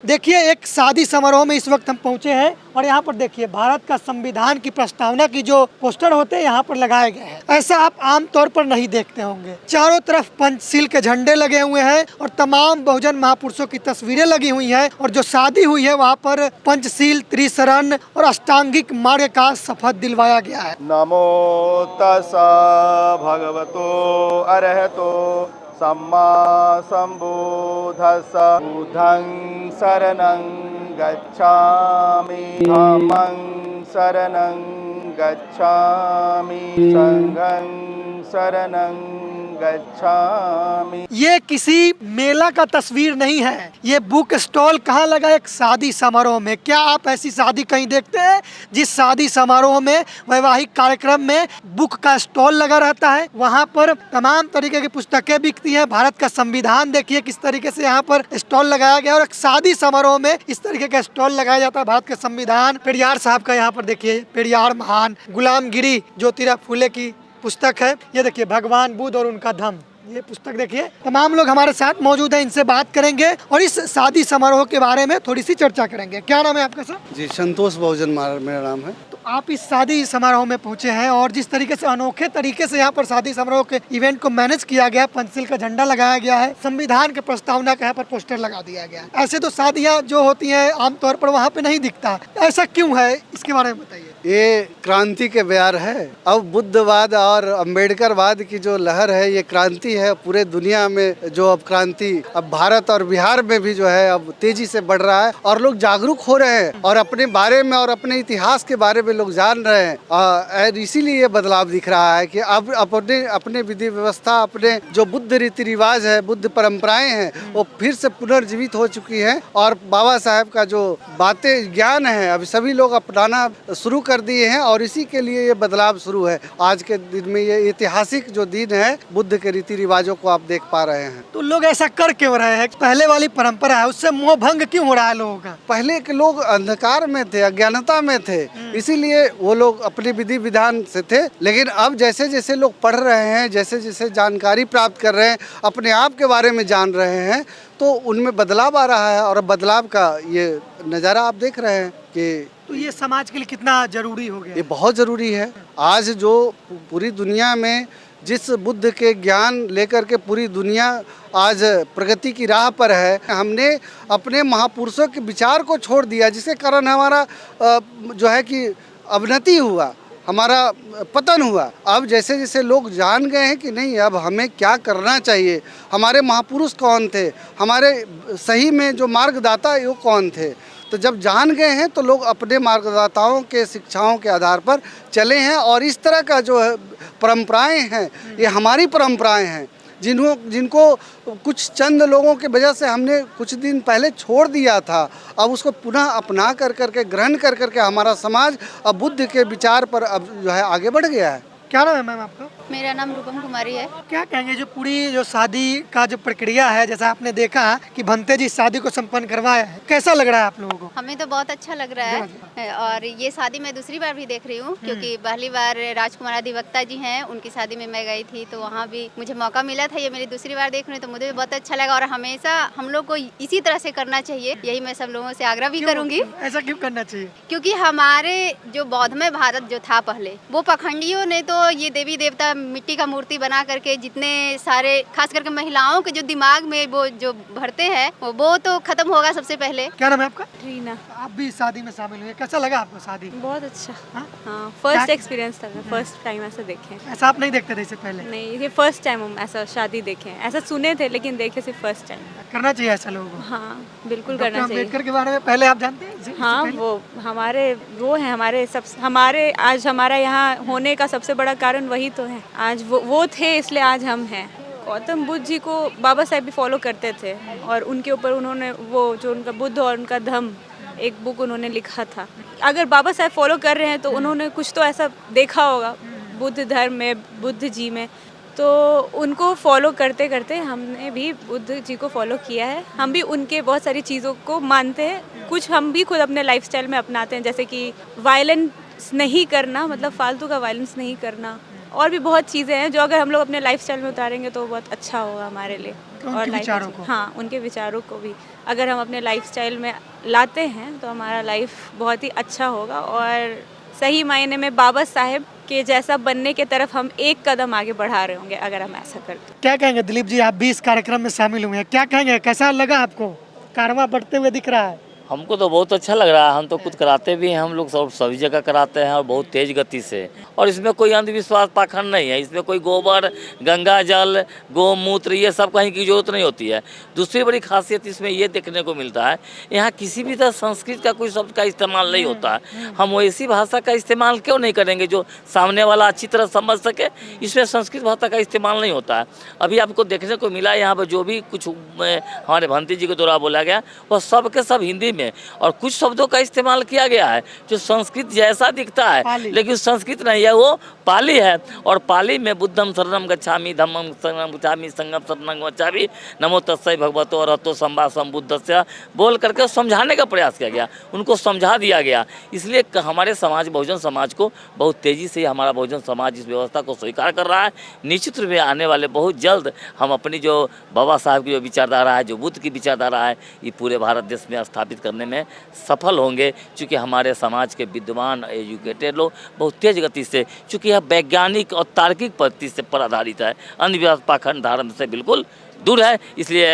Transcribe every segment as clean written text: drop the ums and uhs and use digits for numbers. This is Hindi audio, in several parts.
देखिए एक शादी समारोह में इस वक्त हम पहुंचे हैं और यहाँ पर देखिए भारत का संविधान की प्रस्तावना की जो पोस्टर होते हैं यहाँ पर लगाए गए हैं। ऐसा आप आमतौर पर नहीं देखते होंगे। चारों तरफ पंचशील के झंडे लगे हुए हैं और तमाम बहुजन महापुरुषों की तस्वीरें लगी हुई हैं और जो शादी हुई है वहाँ पर पंचशील, त्रिशरण और अष्टांगिक मार्ग का शपथ दिलवाया गया है। नमो तस्सा भगवतो अरहतो सम्मा सम्बुद्धस्स बुद्धं शरणं गच्छामि धम्मं शरणं गच्छामि संघं शरणं गच्छामि। ये किसी मेला का तस्वीर नहीं है, ये बुक स्टॉल कहाँ लगा? एक शादी समारोह में। क्या आप ऐसी शादी कहीं देखते हैं जिस शादी समारोह में, वैवाहिक कार्यक्रम में बुक का स्टॉल लगा रहता है? वहाँ पर तमाम तरीके की पुस्तकें बिकती हैं। भारत का संविधान देखिए किस तरीके से यहाँ पर स्टॉल लगाया गया और एक शादी समारोह में इस तरीके का स्टॉल लगाया जाता है। भारत का संविधान, पेरियार साहब का यहाँ पर देखिए, पेरियार महान, गुलामगिरी ज्योतिराव फुले की पुस्तक है। ये देखिए भगवान बुद्ध और उनका धम्म, ये पुस्तक देखिए। तमाम लोग हमारे साथ मौजूद हैं, इनसे बात करेंगे और इस शादी समारोह के बारे में थोड़ी सी चर्चा करेंगे। क्या नाम है आपका सर? जी, संतोष बहुजन मेरा नाम है। तो आप इस शादी समारोह में पहुंचे हैं और जिस तरीके से अनोखे तरीके से यहाँ पर शादी समारोह के इवेंट को मैनेज किया गया, पंचशील का झंडा लगाया गया है, संविधान के प्रस्तावना का यहाँ पर पोस्टर लगा दिया गया है। ऐसे तो शादियाँ जो होती हैं आमतौर पर वहाँ पे नहीं दिखता, ऐसा क्यों है? इसके बारे में बताइए। ये क्रांति के बयार है। अब बुद्धवाद और अम्बेडकरवाद की जो लहर है, ये क्रांति है पूरे दुनिया में। जो अब क्रांति अब भारत और बिहार में भी जो है अब तेजी से बढ़ रहा है और लोग जागरूक हो रहे हैं और अपने बारे में और अपने इतिहास के बारे में लोग जान रहे हैं। इसीलिए ये बदलाव दिख रहा है कि अब अपने विधि व्यवस्था, अपने जो बुद्ध रीति रिवाज है, बुद्ध परंपराएं हैं, वो फिर से पुनर्जीवित हो चुकी है और बाबा साहब का जो बातें, ज्ञान है, अभी सभी लोग अपनाना शुरू कर दिए हैं और इसी के लिए ये बदलाव शुरू है। आज के दिन में ये ऐतिहासिक जो दिन है, बुद्ध के रीति रिवाजों को आप देख पा रहे हैं। तो लोग ऐसा कर क्यों रहे हैं? पहले वाली परंपरा है, उससे मोह भंग क्यों हो रहा है लोगों का? पहले के लोग अंधकार में थे, अज्ञानता में थे, इसीलिए वो लोग अपने विधि विधान से थे। लेकिन अब जैसे जैसे लोग पढ़ रहे हैं, जैसे जैसे जानकारी प्राप्त कर रहे हैं, अपने आप के बारे में जान रहे हैं, तो उनमें बदलाव आ रहा है और बदलाव का ये नज़ारा आप देख रहे हैं कि तो ये समाज के लिए कितना जरूरी हो गया? ये बहुत ज़रूरी है। आज जो पूरी दुनिया में जिस बुद्ध के ज्ञान लेकर के पूरी दुनिया आज प्रगति की राह पर है, हमने अपने महापुरुषों के विचार को छोड़ दिया, जिसके कारण हमारा जो है कि अवनति हुआ, हमारा पतन हुआ। अब जैसे जैसे लोग जान गए हैं कि नहीं, अब हमें क्या करना चाहिए, हमारे महापुरुष कौन थे, हमारे सही में जो मार्गदाता वो कौन थे, तो जब जान गए हैं तो लोग अपने मार्गदाताओं के शिक्षाओं के आधार पर चले हैं और इस तरह का जो परंपराएं हैं, ये हमारी परंपराएं हैं, जिनको कुछ चंद लोगों की वजह से हमने कुछ दिन पहले छोड़ दिया था। अब उसको पुनः अपना कर करके, ग्रहण कर करके हमारा समाज अब बुद्ध के विचार पर अब जो है आगे बढ़ गया है। क्या नाम है मैम आपका? मेरा नाम रूपम कुमारी है। क्या कहेंगे जो पूरी जो शादी का जो प्रक्रिया है, जैसा आपने देखा कि भंते जी शादी को संपन्न करवाया है, कैसा लग रहा है आप लोगों को? हमें तो बहुत अच्छा लग रहा है और ये शादी मैं दूसरी बार भी देख रही हूँ, क्योंकि पहली बार राजकुमार अधिवक्ता जी हैं, उनकी शादी में मैं गई थी, तो वहाँ भी मुझे मौका मिला था। ये मेरी दूसरी बार देख रही हूँ, तो मुझे भी बहुत अच्छा लगा और हमेशा हम लोग को इसी तरह से करना चाहिए, यही मैं सब लोगों से आग्रह भी करूँगी। ऐसा क्यों करना चाहिए? क्योंकि हमारे जो बौद्धमय भारत जो था पहले, वो पाखंडियों ने तो ये देवी देवता मिट्टी का मूर्ति बना करके जितने सारे, खास करके महिलाओं के जो दिमाग में वो जो भरते हैं, वो तो खत्म होगा सबसे पहले। क्या नाम है आपका? रीना। आप भी शादी में शामिल हुए, कैसा लगा आपको शादी? बहुत अच्छा। हाँ? हाँ, फर्स्ट एक्सपीरियंस था, फर्स्ट टाइम ऐसा देखे। ऐसा आप नहीं देखते थे इससे पहले? नहीं, ये फर्स्ट टाइम हम ऐसा शादी देखे, ऐसा सुने थे लेकिन देखे सिर्फ फर्स्ट टाइम। करना चाहिए ऐसा लोगों को। हाँ, बिल्कुल डॉक्टर करना चाहिए। अम्बेडकर के बारे में पहले आप जानते हैं? इससे हाँ, पहले? वो हमारे वो हैं, हमारे आज हमारा यहाँ होने का सबसे बड़ा कारण वही तो है। आज वो थे, इसलिए आज हम हैं। गौतम बुद्ध जी को बाबा साहब भी फॉलो करते थे और उनके ऊपर उन्होंने वो जो उनका बुद्ध और उनका धम्म एक बुक उन्होंने लिखा था। अगर बाबा साहब फॉलो कर रहे हैं तो उन्होंने कुछ तो ऐसा देखा होगा बुद्ध धर्म में, बुद्ध जी में, तो उनको फॉलो करते करते हमने भी बुद्ध जी को फॉलो किया है। हम भी उनके बहुत सारी चीज़ों को मानते हैं, कुछ हम भी खुद अपने लाइफस्टाइल में अपनाते हैं, जैसे कि वायलेंस नहीं करना, मतलब फालतू का वायलेंस नहीं करना, और भी बहुत चीज़ें हैं जो अगर हम लोग अपने लाइफस्टाइल में उतारेंगे तो बहुत अच्छा होगा हमारे लिए। उनके life विचारों अच्छी- को? हाँ, उनके विचारों को भी अगर हम अपने लाइफस्टाइल में लाते हैं तो हमारा लाइफ बहुत ही अच्छा होगा और सही मायने में बाबा साहेब के जैसा बनने के तरफ हम एक कदम आगे बढ़ा रहे होंगे अगर हम ऐसा करते। क्या कहेंगे दिलीप जी, आप भी इस कार्यक्रम में शामिल हुए हैं, क्या कहेंगे, कैसा लगा आपको? कारवां बढ़ते हुए दिख रहा है। हमको तो बहुत अच्छा लग रहा है। हम तो खुद कराते भी हैं, हम लोग सब सभी जगह कराते हैं और बहुत तेज गति से। और इसमें कोई अंधविश्वास पाखंड नहीं है। इसमें कोई गोबर, गंगा जल, गोमूत्र ये सब कहीं की जरूरत नहीं होती है। दूसरी बड़ी खासियत इसमें ये देखने को मिलता है, यहाँ किसी भी तरह संस्कृत का कोई शब्द का इस्तेमाल नहीं होता है। हम वैसी भाषा का इस्तेमाल क्यों नहीं करेंगे जो सामने वाला अच्छी तरह समझ सके। इसमें संस्कृत भाषा का इस्तेमाल नहीं होता है। अभी आपको देखने को मिला यहाँ पर जो भी कुछ हमारे भंती जी के द्वारा बोला गया वह सब के सब हिंदी में और कुछ शब्दों का इस्तेमाल किया गया है जो संस्कृत जैसा दिखता है लेकिन संस्कृत नहीं है, वो पाली है। और पाली में बुद्धम शरणम गच्छामि, धम्मम शरणम गच्छामि, संघम शरणम गच्छामि, नमो तस्मै भगवतो अरहतो सम्मा सम्बुद्धस्य बोल करके समझाने का प्रयास किया गया, उनको समझा दिया गया। इसलिए हमारे समाज, बहुजन समाज को बहुत तेज़ी से हमारा बहुजन समाज इस व्यवस्था को स्वीकार कर रहा है। निश्चित रूप में आने वाले बहुत जल्द हम अपनी जो बाबा साहब की जो विचारधारा है, जो बुद्ध की विचारधारा है, ये पूरे भारत देश में स्थापित करने में सफल होंगे। चूँकि हमारे समाज के विद्वान एजुकेटेड लोग बहुत तेज गति से, चूँकि यह वैज्ञानिक और तार्किक पद्धति से पर आधारित है, अंधविश्वास पाखंड धर्म से बिल्कुल दूर है। इसलिए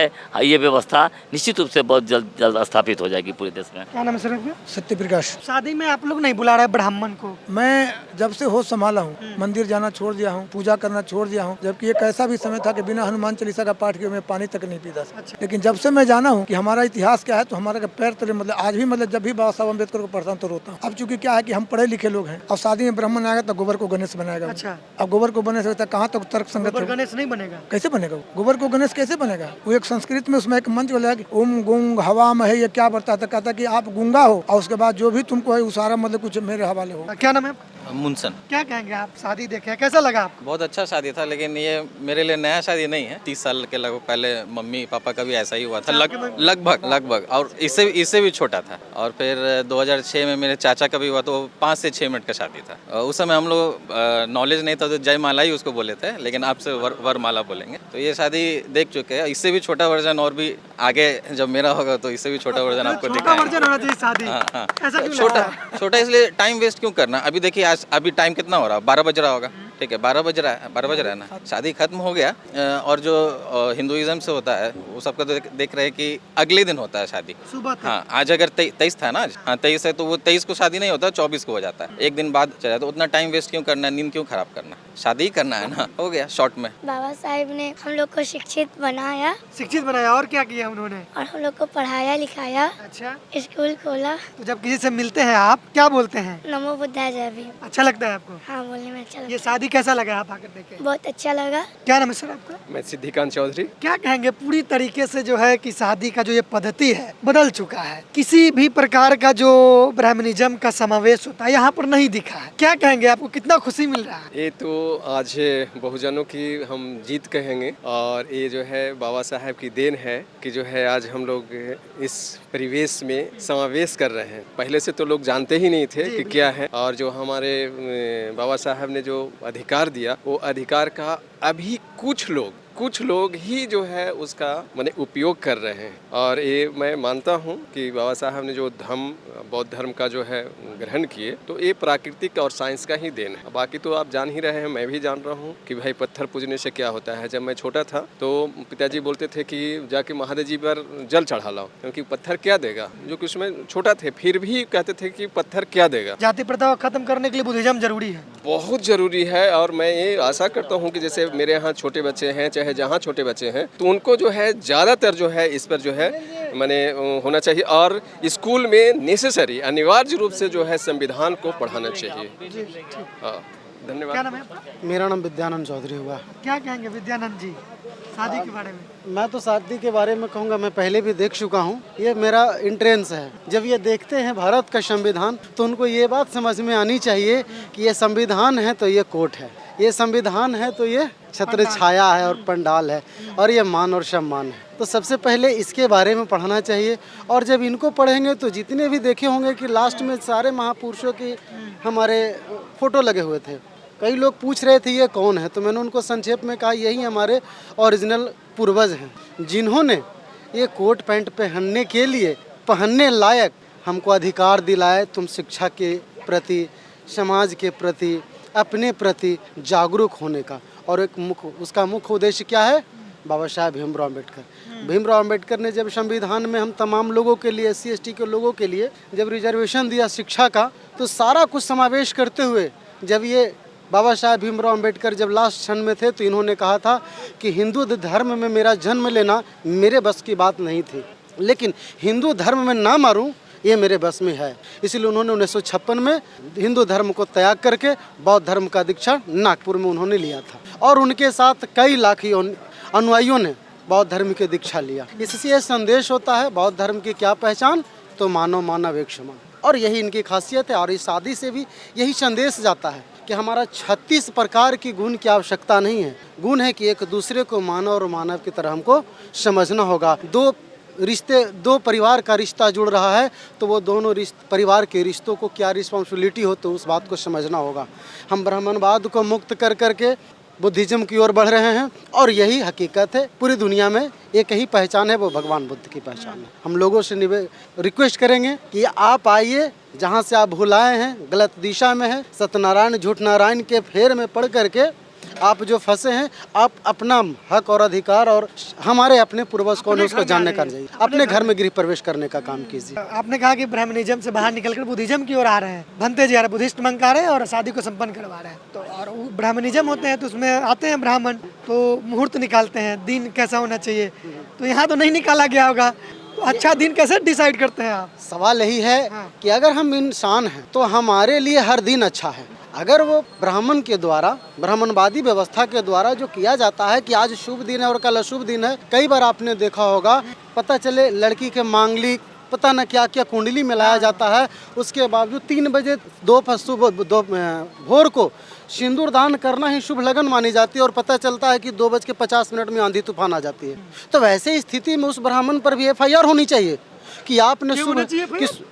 ये व्यवस्था निश्चित रूप से बहुत जल्द स्थापित हो जाएगी पूरे देश में। क्या नाम है सर आपका? सत्य प्रकाश। शादी में आप लोग नहीं बुला रहे ब्राह्मण को? मैं जब से होश संभाला हूँ मंदिर जाना छोड़ दिया हूँ, पूजा करना छोड़ दिया हूँ। जबकि एक ऐसा भी समय था कि बिना हनुमान चालीसा का पाठ किए मैं पानी तक नहीं पीता था। लेकिन जब से मैं जाना हूँ कि हमारा इतिहास क्या है तो हमारे के पैर तले, मतलब आज भी, मतलब जब भी बाबा साहब अम्बेडकर को पढ़ता हूँ तो रोता हूँ। अब चूंकि क्या है कि हम पढ़े लिखे लोग हैं, अब शादी में ब्राह्मण आएगा तो गोबर को गणेश बनाएगा। अच्छा। अब गोबर को गणेश होता है, कहाँ तक तर्क संगत गोबर है? गणेश नहीं बनेगा। कैसे बनेगा गोबर को गणेश कैसे बनेगा? वो एक संस्कृत में उसमें एक मंत्र बोला कि ओम गुंग हवा में है, ये क्या बढ़ता था, कहता कि आप गूंगा हो और उसके बाद जो भी तुमको है उसारा, मतलब कुछ मेरे हवाले हो। क्या नाम है? मुनसन। क्या कहेंगे आप, शादी देखे हैं, कैसा लगा आपको? बहुत अच्छा शादी था, लेकिन ये मेरे लिए नया शादी नहीं है। 30 साल के लगभग पहले मम्मी पापा का भी ऐसा ही हुआ था, लगभग और इससे भी छोटा था। और फिर 2006 में मेरे चाचा का भी हुआ, तो 5 से 6 मिनट का शादी था। उस समय हम लोग नॉलेज नहीं था तो जयमाला ही उसको बोले थे, लेकिन आप से वरमाला बोलेंगे। तो ये शादी देख चुके हैं, इससे भी छोटा वर्जन और भी आगे जब मेरा होगा तो इससे भी छोटा वर्जन आपको दिखाएंगे। वर्जन होना चाहिए शादी। हाँ। ऐसा क्यों लग रहा है? छोटा इसलिए टाइम वेस्ट क्यों करना। अभी देखिए आज अभी टाइम कितना हो रहा है, 12 बज रहा होगा, ठीक है, 12 बज रहा है ना, शादी खत्म हो गया। और जो हिंदुइज्म से होता है वो सबका तो देख रहे हैं कि अगले दिन होता है शादी सुबह तक। हाँ, आज अगर 23 था ना, आज हाँ 23 है, तो वो 23 को शादी नहीं होता, 24 को हो जाता है, एक दिन बाद चला। तो उतना टाइम वेस्ट क्यों करना, नींद क्यों खराब करना, शादी ही करना है ना, हो गया शॉर्ट में। बाबा साहेब ने हम लोग को शिक्षित बनाया शिक्षित बनाया, और क्या किया उन्होंने? और हम लोग को पढ़ाया लिखाया, अच्छा। स्कूल खोला। तो जब किसी से मिलते हैं आप क्या बोलते हैं? नमो बुद्धाय जय भीम। अच्छा लगता है आपको? हाँ, बोलने में अच्छा ये लगा। शादी कैसा लगा आप आकर देखे? बहुत अच्छा लगा। क्या नाम है सर आपका? मैं सिद्धिकांत चौधरी। क्या कहेंगे, पूरी तरीके से जो है कि शादी का जो ये पद्धति है बदल चुका है, किसी भी प्रकार का जो ब्राह्मणिज्म का समावेश होता है यहाँ पर नहीं दिखा है। क्या कहेंगे, आपको कितना खुशी मिल रहा है? ये तो आज बहुजनों की हम जीत कहेंगे और ये जो है बाबा साहब की देन है कि जो है आज हम लोग इस परिवेश में समावेश कर रहे हैं। पहले से तो लोग जानते ही नहीं थे कि क्या है, और जो हमारे बाबा साहब ने जो अधिकार दिया वो अधिकार का अभी कुछ लोग ही जो है उसका माने उपयोग कर रहे हैं। और ये मैं मानता हूँ कि बाबा साहब ने जो धर्म, बौद्ध धर्म का जो है ग्रहण किए, तो ये प्राकृतिक और साइंस का ही देन है। बाकी तो आप जान ही रहे हैं, मैं भी जान रहा हूँ कि भाई पत्थर पूजने से क्या होता है। जब मैं छोटा था तो पिताजी बोलते थे कि जाके महादेव जी पर जल चढ़ा लाओ, क्योंकि पत्थर क्या देगा, जो कि उसमें छोटा थे फिर भी कहते थे कि पत्थर क्या देगा। जाति प्रथा को खत्म करने के लिए बुद्धिज्म जरूरी है, बहुत जरूरी है। और मैं ये आशा करता हूँ कि जैसे मेरे यहाँ छोटे बच्चे हैं, चाहे जहाँ छोटे बच्चे हैं, तो उनको जो है ज़्यादातर जो है इस पर जो है माने होना चाहिए। और स्कूल में नेसेसरी अनिवार्य रूप से जो है संविधान को पढ़ाना चाहिए। हाँ, धन्यवाद। क्या नाम है आपका? मेरा नाम विद्यानंद चौधरी हुआ। क्या कहेंगे विद्यानंद जी शादी के बारे में? मैं तो शादी के बारे में कहूँगा, मैं पहले भी देख चुका हूँ, ये मेरा इंट्रेंस है। जब ये देखते हैं भारत का संविधान तो उनको ये बात समझ में आनी चाहिए कि ये संविधान है तो ये कोर्ट है, ये संविधान है तो ये छत्र छाया है और पंडाल है, और ये मान और सम्मान है। तो सबसे पहले इसके बारे में पढ़ना चाहिए। और जब इनको पढ़ेंगे तो जितने भी देखे होंगे कि लास्ट में सारे महापुरुषों की हमारे फोटो लगे हुए थे, कई लोग पूछ रहे थे ये कौन है, तो मैंने उनको संक्षेप में कहा यही हमारे ओरिजिनल पूर्वज हैं जिन्होंने ये कोट पैंट पहनने लायक हमको अधिकार दिलाए। तुम शिक्षा के प्रति, समाज के प्रति, अपने प्रति जागरूक होने का। और उसका मुख्य उद्देश्य क्या है? बाबा साहेब भीमराव अम्बेडकर। भीमराव अम्बेडकर ने जब संविधान में हम तमाम लोगों के लिए, SC ST के लोगों के लिए जब रिजर्वेशन दिया शिक्षा का, तो सारा कुछ समावेश करते हुए जब ये बाबा साहेब भीमराव अम्बेडकर जब लास्ट क्षण में थे तो इन्होंने कहा था कि हिंदू धर्म में मेरा जन्म लेना मेरे बस की बात नहीं थी, लेकिन हिंदू धर्म में ना मारूं ये मेरे बस में है। इसलिए उन्होंने 1956 में हिंदू धर्म को त्याग करके बौद्ध धर्म का दीक्षा नागपुर में उन्होंने लिया था और उनके साथ कई लाख अनुयायियों ने बौद्ध धर्म की दीक्षा लिया। इससे यह संदेश होता है बौद्ध धर्म की क्या पहचान, तो मानव मानव एक समान, और यही इनकी खासियत है। और इस शादी से भी यही संदेश जाता है कि हमारा 36 प्रकार की गुण की आवश्यकता नहीं है। गुण है कि एक दूसरे को मानव और मानव की तरह हमको समझना होगा। दो परिवार का रिश्ता जुड़ रहा है तो वो दोनों परिवार के रिश्तों को क्या रिस्पॉन्सिबिलिटी हो, तो उस बात को समझना होगा। हम ब्राह्मणवाद को मुक्त कर करके बुद्धिज्म की ओर बढ़ रहे हैं और यही हकीकत है। पूरी दुनिया में एक ही पहचान है, वो भगवान बुद्ध की पहचान है। हम लोगों से रिक्वेस्ट करेंगे कि आप आइए, जहाँ से आप भुलाए हैं, गलत दिशा में है, सत्यनारायण झूठ नारायण के फेर में पढ़ करके आप जो फंसे हैं, आप अपना हक और अधिकार और हमारे अपने पूर्वज कौन है उसको जानने का चाहिए। अपने घर में गृह प्रवेश करने का काम कीजिए। आपने कहा कि ब्राह्मणिज्म से बाहर निकलकर बुद्धिज्म की ओर आ रहे हैं, बनते जा रहे, बुद्धिस्ट मंक आ रहे हैं और शादी को संपन्न करवा रहे हैं। तो और ब्राह्मणिज्म होते हैं तो उसमें आते हैं ब्राह्मण, तो मुहूर्त निकालते हैं, दिन कैसा होना चाहिए, तो यहाँ तो नहीं निकाला गया होगा। तो अच्छा दिन कैसे डिसाइड करते हैं आप? सवाल यही है कि अगर हम इंसान हैं तो हमारे लिए हर दिन अच्छा है। अगर वो ब्राह्मण के द्वारा, ब्राह्मणवादी व्यवस्था के द्वारा जो किया जाता है कि आज शुभ दिन है और कल अशुभ दिन है, कई बार आपने देखा होगा, पता चले लड़की के मांगलिक पता न क्या क्या कुंडली मिलाया जाता है, उसके बावजूद 3 बजे भोर को सिंदूर दान करना ही शुभ लगन मानी जाती है और पता चलता है कि 2:50 में आंधी तूफान आ जाती है। तो वैसे स्थिति में उस ब्राह्मण पर भी FIR होनी चाहिए कि आपने शुभ,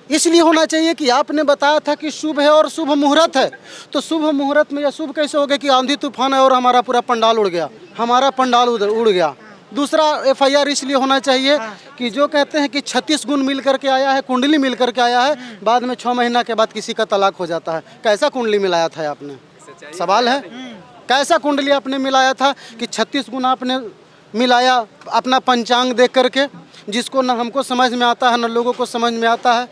इसलिए होना चाहिए कि आपने बताया था कि शुभ है और शुभ मुहूर्त है। तो शुभ मुहूर्त में यह शुभ कैसे हो गया कि आंधी तूफान है और हमारा पूरा पंडाल उड़ गया, हमारा पंडाल उड़ गया। दूसरा FIR इसलिए होना चाहिए कि जो कहते हैं कि 36 गुण मिल करके आया है, कुंडली मिल करके आया है, बाद में 6 महीना के बाद किसी का तलाक हो जाता है। कैसा कुंडली मिलाया था आपने? सवाल है, कैसा कुंडली आपने मिलाया था कि 36 गुण आपने मिलाया अपना पंचांग देख करके, जिसको न हमको समझ में आता है न लोगों को समझ में आता है।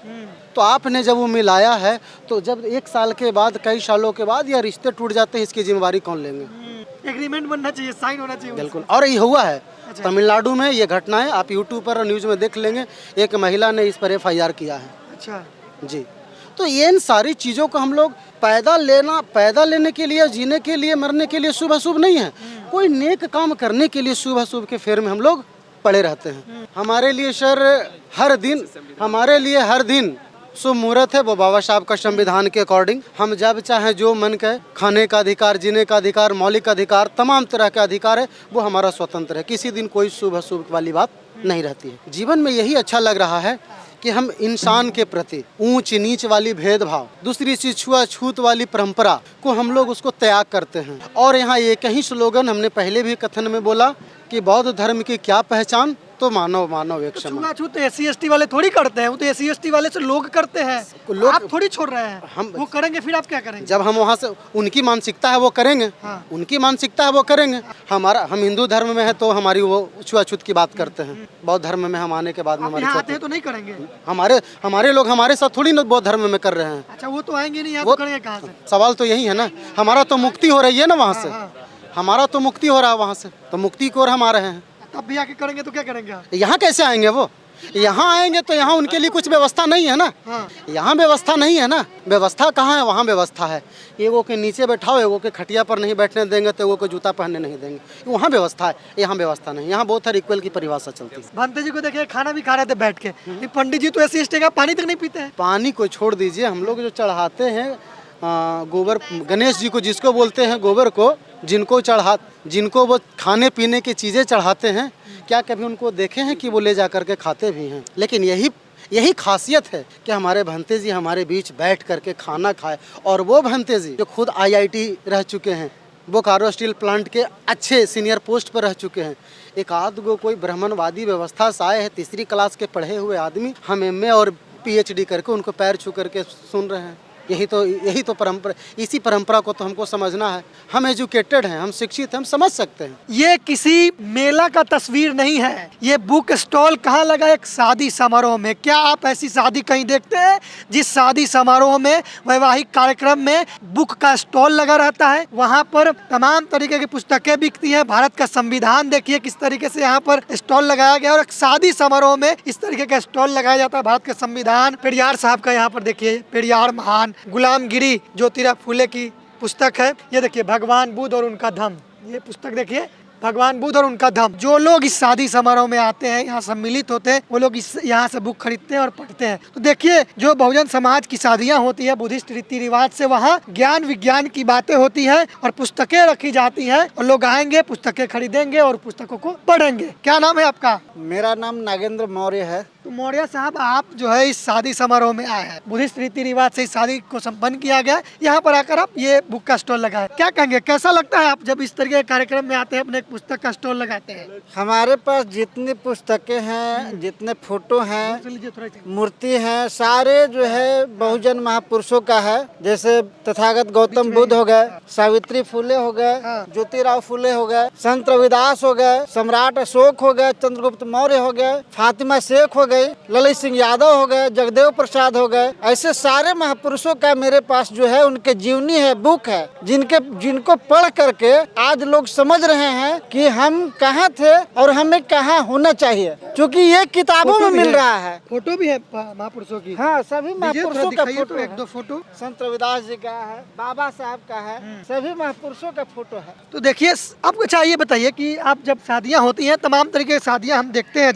तो आपने जब वो मिलाया है तो जब 1 साल के बाद, कई सालों के बाद या रिश्ते टूट जाते हैं, इसकी जिम्मेवारी कौन लेंगे? एग्रीमेंट बनना चाहिए, साइन होना चाहिए। बिल्कुल, और ये हुआ है तमिलनाडु में। ये घटनाएं आप यूट्यूब पर और न्यूज़ में देख लेंगे, एक महिला ने इस पर FIR किया है। अच्छा जी, तो ये इन सारी चीज़ों को हम लोग पैदा लेने के लिए, जीने के लिए, मरने के लिए शुभ अशुभ नहीं है। कोई नेक काम करने के लिए शुभ अशुभ के फेर में हम लोग पड़े रहते हैं। हमारे लिए हर दिन शुभ मुहूर्त है, वो बाबा साहब का संविधान के अकॉर्डिंग हम जब चाहे जो मन कहे, खाने का अधिकार, जीने का अधिकार, मौलिक अधिकार, तमाम तरह का अधिकार है, वो हमारा स्वतंत्र है। किसी दिन कोई शुभ अशुभ वाली बात नहीं रहती है। जीवन में यही अच्छा लग रहा है कि हम इंसान के प्रति ऊंच नीच वाली भेदभाव, दूसरी चीज छुआछूत वाली परंपरा को हम लोग उसको त्याग करते हैं। और यहाँ एक ही स्लोगन हमने पहले भी कथन में बोला कि बौद्ध धर्म की क्या पहचान, तो मानव मानव एक समान। छूआछूत SC ST वाले थोड़ी करते हैं, वो तो SC ST वाले से लोग करते हैं। आप थोड़ी छोड़ रहे हैं, हम वो करेंगे, फिर आप क्या करेंगे? जब हम वहाँ से, उनकी मानसिकता है वो करेंगे। उनकी मानसिकता है वो करेंगे। हम हिंदू धर्म में है तो हमारी वो छुआछूत की बात करते हैं। बौद्ध धर्म में हम आने के बाद में हमारे आते हैं तो नहीं करेंगे। हमारे लोग हमारे साथ थोड़ी ना बौद्ध धर्म में कर रहे हैं। अच्छा, वो तो आएंगे नहीं, वो करेंगे कहाँ से? सवाल तो यही है ना, हमारा तो मुक्ति हो रही है ना वहाँ से, हमारा तो मुक्ति हो रहा है वहाँ से, तो मुक्ति की ओर हम आ रहे हैं। तब भी आके करेंगे तो क्या करेंगे? यहाँ कैसे आएंगे वो? यहाँ आएंगे तो यहाँ उनके लिए कुछ व्यवस्था नहीं है ना। यहाँ व्यवस्था नहीं है ना। व्यवस्था कहाँ है? वहाँ व्यवस्था है। एगो के नीचे बैठाओ, एगो के खटिया पर नहीं बैठने देंगे तो एगो को जूता पहनने नहीं देंगे। वहाँ व्यवस्था है, यहाँ व्यवस्था नहीं। यहाँ बहुत हर इक्वल की परिभाषा चलती है। भंते जी को देखिए खाना भी खा रहे थे बैठ के, पंडित जी तो SC ST का पानी तक नहीं पीते हैं। पानी को छोड़ दीजिए, हम लोग जो चढ़ाते हैं गोबर, गणेश जी को जिसको बोलते हैं गोबर को, जिनको वो खाने पीने की चीज़ें चढ़ाते हैं, क्या कभी उनको देखे हैं कि वो ले जा करके खाते भी हैं? लेकिन यही खासियत है कि हमारे भंते जी हमारे बीच बैठ करके खाना खाए, और वो भंते जी जो खुद IIT रह चुके हैं, बोकारो स्टील प्लांट के अच्छे सीनियर पोस्ट पर रह चुके हैं। एक आध गो कोई ब्राह्मणवादी व्यवस्था से आए हैं, 3री क्लास के पढ़े हुए आदमी, हम MA और PhD करके उनको पैर छू करके सुन रहे हैं। यही तो परंपरा, इसी परंपरा को तो हमको समझना है। हम एजुकेटेड हैं, हम शिक्षित हैं, हम समझ सकते हैं। ये किसी मेला का तस्वीर नहीं है, ये बुक स्टॉल कहाँ लगा, एक शादी समारोह में। क्या आप ऐसी शादी कहीं देखते हैं जिस शादी समारोह में, वैवाहिक कार्यक्रम में बुक का स्टॉल लगा रहता है? वहाँ पर तमाम तरीके की पुस्तकें बिकती हैं। भारत का संविधान देखिए किस तरीके से यहाँ पर स्टॉल लगाया गया, और एक शादी समारोह में इस तरीके का स्टॉल लगाया जाता है। भारत का संविधान, पेरियार साहब का यहाँ पर देखिए, पेरियार महान, गुलामगिरी ज्योतिराव फुले की पुस्तक है। ये देखिए भगवान बुद्ध और उनका धम्म, ये पुस्तक देखिए भगवान बुद्ध और उनका धम्म। जो लोग इस शादी समारोह में आते हैं, यहाँ सम्मिलित होते हैं, वो लोग इस यहाँ से बुक खरीदते हैं और पढ़ते हैं। तो देखिए जो बहुजन समाज की शादियाँ होती है बुद्धिस्ट रीति रिवाज से, वहाँ ज्ञान विज्ञान की बातें होती हैं और पुस्तकें रखी जाती हैं, और लोग आएंगे, पुस्तकें खरीदेंगे और पुस्तकों को पढ़ेंगे। क्या नाम है आपका? मेरा नाम नागेंद्र मौर्य है। तो मौर्य साहब, आप जो है इस शादी समारोह में आए हैं, बुद्धिस्ट रीति रिवाज से इस शादी को संपन्न किया गया, यहाँ पर आकर आप ये बुक का स्टॉल लगाए, क्या कहेंगे, कैसा लगता है आप जब इस तरह के कार्यक्रम में आते हैं, अपने पुस्तक का स्टॉल लगाते हैं? हमारे पास जितनी पुस्तकें हैं, जितने फोटो हैं, मूर्ति हैं, सारे जो है बहुजन महापुरुषों का है। जैसे तथागत गौतम बुद्ध हो गए, सावित्री फुले हो गए, ज्योतिराव फुले हो गए, संत रविदास हो गए, सम्राट अशोक हो गए, चंद्रगुप्त मौर्य हो गए, फातिमा शेख हो गई, ललित सिंह यादव हो गए, जगदेव प्रसाद हो गए। ऐसे सारे महापुरुषों का मेरे पास जो है उनके जीवनी है, बुक है, जिनको पढ़ करके आज लोग समझ रहे हैं कि हम कहाँ थे और हमें कहाँ होना चाहिए, क्योंकि ये किताबों में मिल रहा है। फोटो भी है महापुरुषों की? हाँ, सभी महापुरुषों का फोटो है। 1-2 फोटो संत रविदास जी का है, बाबा साहब का है, सभी महापुरुषों का फोटो है। तो देखिए, आपको चाहिए बताइए कि आप जब शादियां होती हैं, तमाम तरीके की शादियां हम देखते हैं,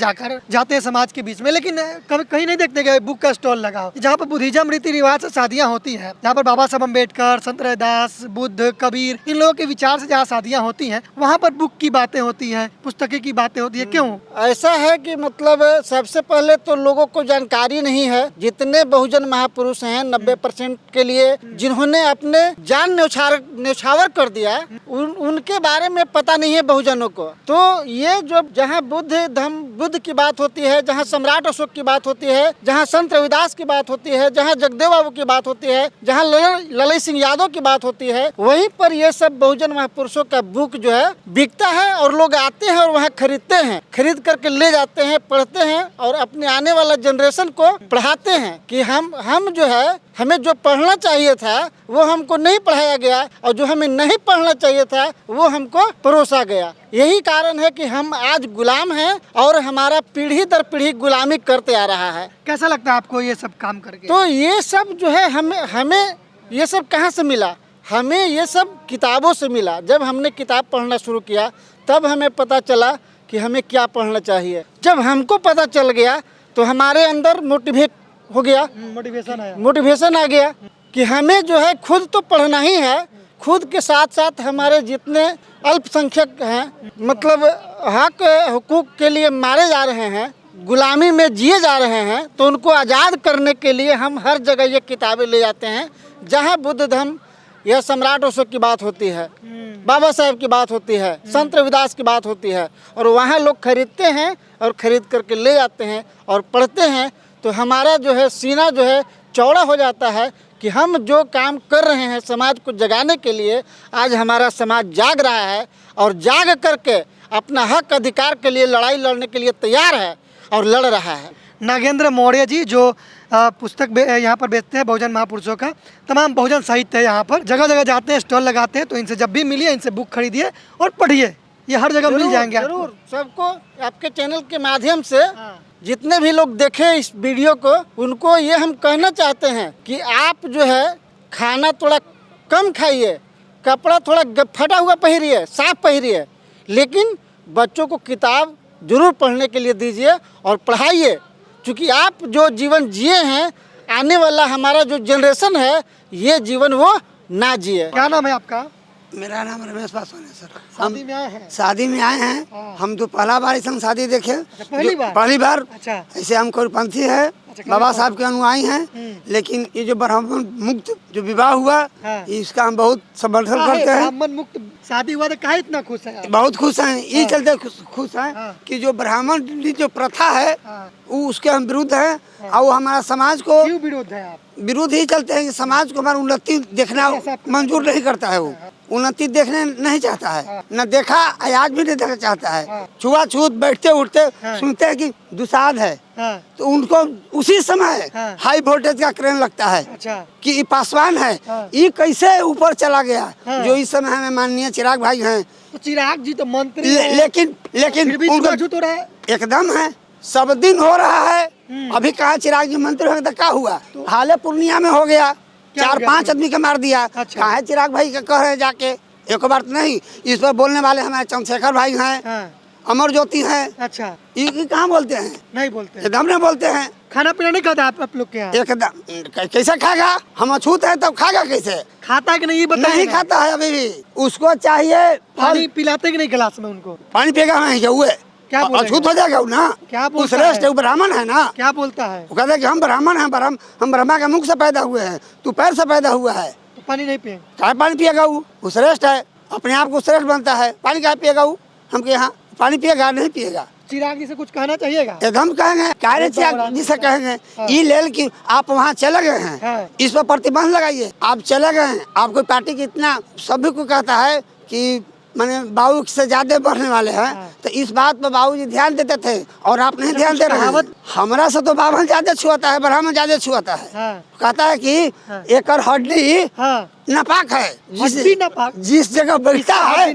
जाते हैं समाज के बीच में, लेकिन कभी कहीं नहीं देखते कि बुक का स्टॉल लगा हो। जहाँ पर बुद्धिज्म रीति रिवाज से शादियां होती हैं, जहाँ पर बाबा साहब अम्बेडकर, संत रविदास, बुद्ध, कबीर, इन लोगों के विचार से जहाँ शादियां होती हैं, वहाँ पर बुक की बातें होती हैं, पुस्तकें की बातें होती है। क्यों ऐसा है कि मतलब सबसे पहले तो लोगों को जानकारी नहीं है। जितने बहुजन महापुरुष हैं 90% के लिए जिन्होंने अपने जान न्यौछावर कर दिया, उनके बारे में पता नहीं है बहुजनों को। तो ये जो जहाँ बुद्ध की बात होती है, जहाँ सम्राट अशोक की बात होती है, जहाँ संत रविदास की बात होती है, जहाँ जगदेव बाबू की बात होती है, जहाँ ललित सिंह यादव की बात होती है, वहीं पर ये सब बहुजन महापुरुषों का बुक जो है बिकता है और लोग आते हैं और वहाँ खरीदते हैं, खरीद करके ले जाते हैं, पढ़ते हैं और अपने आने वाला जनरेशन को पढ़ाते हैं कि हम जो है, हमें जो पढ़ना चाहिए था वो हमको नहीं पढ़ाया गया, और जो हमें नहीं पढ़ना चाहिए था वो हमको परोसा गया। यही कारण है कि हम आज गुलाम हैं और हमारा पीढ़ी दर पीढ़ी गुलामी करते आ रहा है। कैसा लगता है आपको ये सब काम करके? तो ये सब जो है हमें ये सब कहाँ से मिला? हमें ये सब किताबों से मिला। जब हमने किताब पढ़ना शुरू किया तब हमें पता चला कि हमें क्या पढ़ना चाहिए। जब हमको पता चल गया तो हमारे अंदर मोटिवेशन आ गया कि हमें जो है खुद तो पढ़ना ही है, खुद के साथ साथ हमारे जितने अल्पसंख्यक हैं, मतलब हक हुकूक के लिए मारे जा रहे हैं, गुलामी में जिए जा रहे हैं, तो उनको आज़ाद करने के लिए हम हर जगह ये किताबें ले जाते हैं। जहाँ बुद्ध धम्म या सम्राट अशोक की बात होती है, बाबा साहब की बात होती है, संत रविदास की बात होती है, और वहाँ लोग खरीदते हैं और ख़रीद करके ले जाते हैं और पढ़ते हैं, तो हमारा जो है सीना जो है चौड़ा हो जाता है कि हम जो काम कर रहे हैं समाज को जगाने के लिए, आज हमारा समाज जाग रहा है और जाग करके अपना हक अधिकार के लिए लड़ाई लड़ने के लिए तैयार है और लड़ रहा है। नागेंद्र मौर्य जी जो पुस्तक यहाँ पर बेचते हैं बहुजन महापुरुषों का, तमाम बहुजन साहित्य है, यहाँ पर जगह जगह जाते हैं, स्टॉल लगाते हैं, तो इनसे जब भी मिलिए इनसे बुक खरीदिए और पढ़िए, ये हर जगह मिल जाएंगे। जरूर सबको आपके चैनल के माध्यम से जितने भी लोग देखें इस वीडियो को, उनको ये हम कहना चाहते हैं कि आप जो है खाना थोड़ा कम खाइए, कपड़ा थोड़ा फटा हुआ पहनिए, साफ पहनिए, लेकिन बच्चों को किताब जरूर पढ़ने के लिए दीजिए और पढ़ाइए, क्योंकि आप जो जीवन जिए हैं, आने वाला हमारा जो जनरेशन है ये जीवन वो ना जिए। क्या नाम है आपका? मेरा नाम रमेश पासवान है सर। शादी में आए हैं? शादी में आए हैं। हम तो पहला बार ऐसा शादी देखे। पहली बार? पहली बार। अच्छा। ऐसे हम कौरपंथी है, बाबा साहब के अनुयायी हैं। लेकिन ये जो ब्राह्मण मुक्त जो विवाह हुआ, इसका हम बहुत समर्थन करते हैं। ब्राह्मण मुक्त शादी हुआ तो काहे इतना खुश है आप? बहुत खुश हैं। ये चलते खुश हैं कि जो ब्राह्मण जो प्रथा है वो उसके हम विरुद्ध हैं और वो हमारा समाज को क्यों विरोध है आप? विरोध ही चलते हैं कि समाज को हमारी उन्नति देखना मंजूर नहीं करता है। वो उन्नति देखने नहीं चाहता है, न देखा आज भी नहीं देखना चाहता है। छुआछूत बैठते उठते सुनते हैं कि दुसाध है तो उनको उसी समय हाई वोल्टेज का करंट लगता है। अच्छा। कि ये पासवान है, ये कैसे ऊपर चला गया। जो इस समय हमें माननीय चिराग भाई हैं। तो चिराग जी तो मंत्री हैं। लेकिन फिर भी उनका छुआछूत हो रहा है। एकदम है, सब दिन हो रहा है। अभी कहा चिराग जी मंत्री हो तो क्या हुआ? हाले पूर्णिया में हो गया, 4-5 आदमी के मार दिया। अच्छा। कहा चिराग भाई के कह रहे हैं जाके, एक बार तो नहीं। इस पर बोलने वाले हमारे चंद्रशेखर भाई हैं, अमर ज्योति हैं। अच्छा। ये कहाँ बोलते हैं? नहीं बोलते हैं। एकदम नहीं बोलते हैं। खाना पीना नहीं खाता आप लोग के यहाँ? एकदम कैसे खाएगा? हम अछूत है तब खाएगा कैसे? खाता है कि नहीं ये बताइए नहीं ना। खाता है अभी भी। उसको चाहिए पानी पिलाते कि नहीं गिलास में उनको? पानी पिएगा नहीं क्या हुए? क्या बोलेगा? अछूत हो जाएगा वो ना। क्या बोलता उस श्रेष्ठ है? वो ब्राह्मण है ना। क्या बोलता है? वो कहता है कि हम ब्राह्मण हैं, हम ब्रह्मा के मुख से पैदा हुए हैं, तू पैर से पैदा हुआ है। तो पानी नहीं पिए? क्या पानी पिएगा वो श्रेष्ठ है, अपने आप को श्रेष्ठ बनता है। पानी क्या पिएगा वो? हमके यहाँ पानी पिएगा नहीं पिएगा। चिराग जी से कुछ कहना चाहिएगा? एकदम कहेंगे, कार्य चिराग जी से कहेंगे ये लेल कि आप वहाँ चले गए हैं, इस पर प्रतिबंध लगाइए। आप चले गए हैं, आपको पार्टी की इतना सभी को कहता है कि मैंने बाबू से ज्यादा बढ़ने वाले हैं। तो इस बात पर बाबू जी ध्यान देते थे और आप नहीं ध्यान दे रहे हैं। हमारा से तो ब्राह्मण ज्यादा छुआता है, ब्राह्मण ज्यादा छुआता है। कहता है कि एक हड्डी नापाक है, जिस जगह बैठता है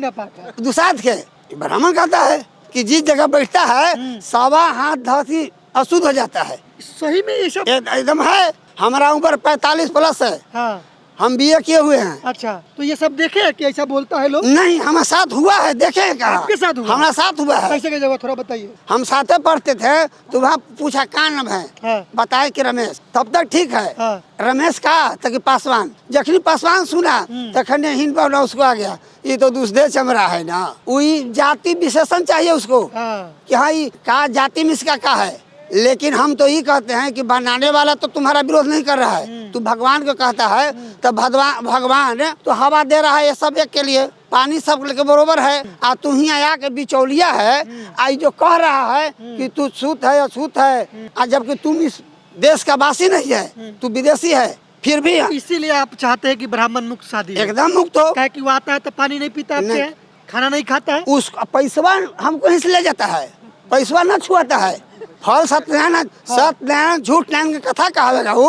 दुसाध के। ब्राह्मण कहता है कि जिस जगह बैठता है 1.25 हाथ धरती अशुद्ध हो जाता है। सही में ये सब? एकदम है। हमारा उम्र 45 प्लस है। हम बीए किए हुए हैं। अच्छा। तो ये सब देखे कि ऐसा बोलता है लोग? नहीं, हमारे साथ हुआ है। देखे कहा? आपके साथ हुआ? हमारा साथ हुआ है। कैसे जगह थोड़ा बताइए। हम साथे पढ़ते थे तो वहाँ पूछा क्या नाम है, बताए कि रमेश। तब तक ठीक है। रमेश कहा तक पासवान, जखनी पासवान सुना तखने हिंद पर उसको आ गया ये तो दूसरे चमड़ा है ना। वही जाति विशेषण चाहिए उसको कि हाँ ये का जाति में इसका क्या है। लेकिन हम तो ये कहते हैं कि बनाने वाला तो तुम्हारा विरोध नहीं कर रहा है, तू भगवान को कहता है तो भगवान तो हवा दे रहा है ये सब एक के लिए, पानी सब के बरोबर है। आ तू ही आया के बिचौलिया है, आई जो कह रहा है कि तू छूत है अछूत है, आ जबकि तुम इस देश का वासी नहीं है, तू विदेशी है। फिर भी इसीलिए आप चाहते हैं कि ब्राह्मण मुक्त शादी? एकदम मुक्त हो। क्या कि वो आता है तो पानी नहीं पीता, आपके खाना नहीं खाता है, उस पैसवा हमको हिस्से ले जाता है, पैसवा न छुआता है। फल सत्यनारायण झूठ नारायण की कथा कहावेगा वो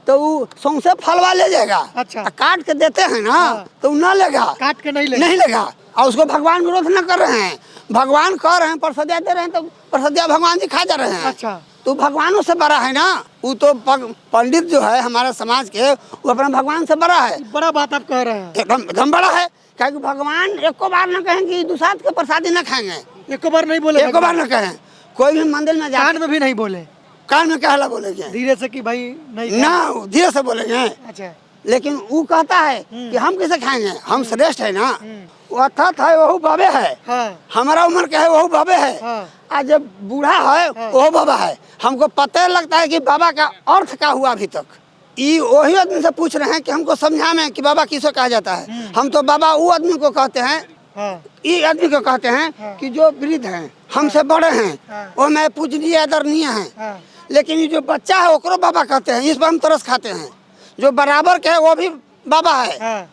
तो वो सौंसे फलवा ले जाएगा। अच्छा। काट के देते हैं ना तो न लेगा, काट के नहीं लेगा। और उसको भगवान विरोध न कर रहे हैं, भगवान कह रहे हैं प्रसादिया दे रहे हैं तो प्रसादिया भगवान जी खा जा रहे हैं। अच्छा। तो भगवानों से बड़ा है ना वो तो पंडित जो है हमारे समाज के वो अपने भगवान से बड़ा है। बड़ा बात आप कह रहे हैं। एकदम बड़ा है। क्या भगवान एक बार न कहेंगे दुसाध के प्रसादी न खाएंगे, एक बार नहीं बोले, एक बार न कहें। कोई भी मंदिर में जाए कान में भी नहीं बोले? कान में कहला बोलेंगे धीरे से कि भाई नहीं ना, धीरे से बोलेंगे। अच्छा। लेकिन वो कहता है कि हम कैसे खाएंगे, हम श्रेष्ठ है ना। वो अर्थात है वह बाबे है, हमारा उम्र का है वह बाबे है। आज जब बूढ़ा है वह बाबा है। हमको पता लगता है कि बाबा का अर्थ क्या हुआ अभी तक। ये वही आदमी से पूछ रहे हैं कि हमको समझाएं कि बाबा किसको कहा जाता है। हम तो बाबा वो आदमी को कहते हैं, ये आदमी को कहते हैं कि जो वृद्ध हैं, हमसे बड़े हैं, वो मैं पूजनीय आदरणीय हैं। लेकिन ये जो बच्चा है ओकरो बाबा कहते हैं, इस पर हम तरस खाते हैं। जो बराबर के है वो भी बाबा है,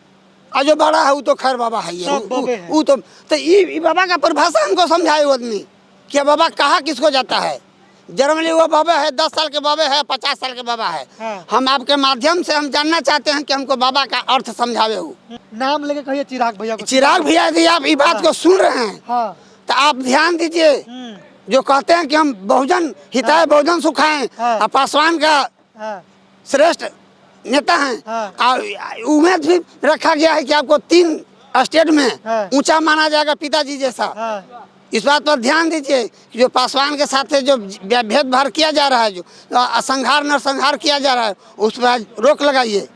और जो बड़ा है वो तो खैर बाबा है। वो तो ये बाबा का परिभाषा हमको समझाए वो आदमी कि बाबा कहा किसको जाता है। जनरली वो बाबा है 10 साल के बाबा है, 50 साल के बाबा है। हम आपके माध्यम से हम जानना चाहते हैं कि हमको बाबा का अर्थ समझावे हो। नाम लेके कहिए चिराग भैया को। चिराग भैया यदि आप ये बात को सुन रहे हैं तो आप ध्यान दीजिए। जो कहते हैं कि हम बहुजन हिताय बहुजन सुखाएं, पासवान का श्रेष्ठ नेता हैं। उम्मीद भी रखा गया है कि आपको 3 स्टेट में ऊंचा माना जाएगा पिताजी जैसा। इस बात पर ध्यान दीजिए कि जो पासवान के साथ जो भेदभाव किया जा रहा है, जो असंहार नरसंहार किया जा रहा है, उस पर रोक लगाइए।